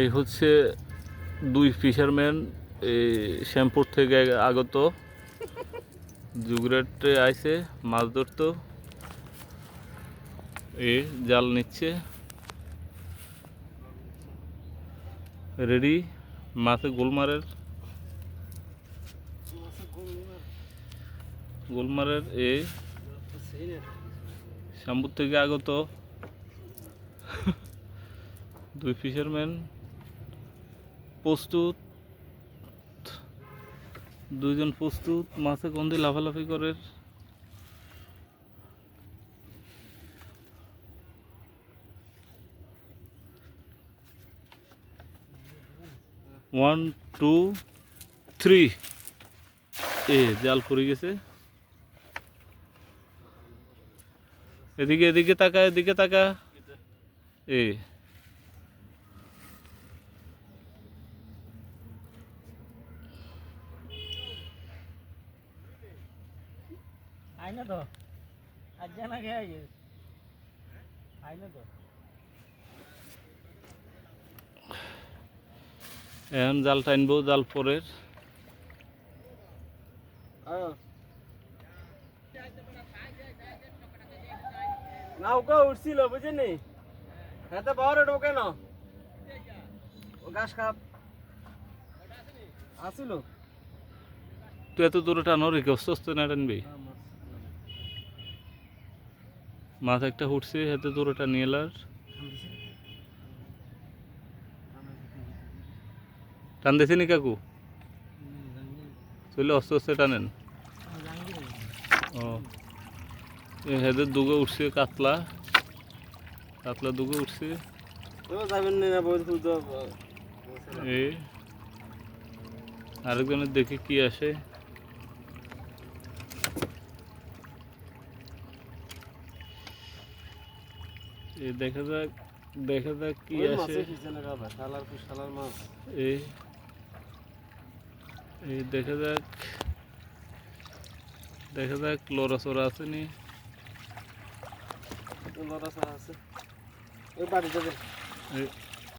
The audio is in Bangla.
এই হচ্ছে দুই ফিশারম্যান এই শ্যামপুর থেকে আগত জুগরাটে আইছে মাছ ধরতো। এ জাল নিচ্ছে, রেডি মাছে গোলমারের এ শ্যামপুর থেকে আগত দুই ফিশারম্যান প্রস্তুত, দুইজন প্রস্তুত মাছে গন্ধে লাফালাফি করে। 1 2 3 এ জাল পড়ে গেছে। এদিকে এদিকে তাকা, এদিকে তাকা। এ আইনা তো আজ জানা গেছে আইনা তো এখন জাল টানবো, জাল পরের নৌকা উঠছিল বুঝিনি হ্যাঁ তো বড় ঢোকে না ও ঘাস খাপ আসিল। তুই এত দূরে টানো রেখে অস্ত না টানবি। মাছ একটা উঠছে, এত দূরে টানিয়ে এলার টান দিয়েছে নি কাকু? চলে আস্তে আস্তে টানেন। ও হেদের দুগে উঠছে কাতলা, কাতলা দুগে উঠছে। এই আরেকজনের দেখি কি আসে। এই দেখা যাক, দেখা যাক কি আসে। এই এই দেখা যাক, দেখা যাক লড়াচড়া আছে নি। আছে ওই বাড়ি যাবে।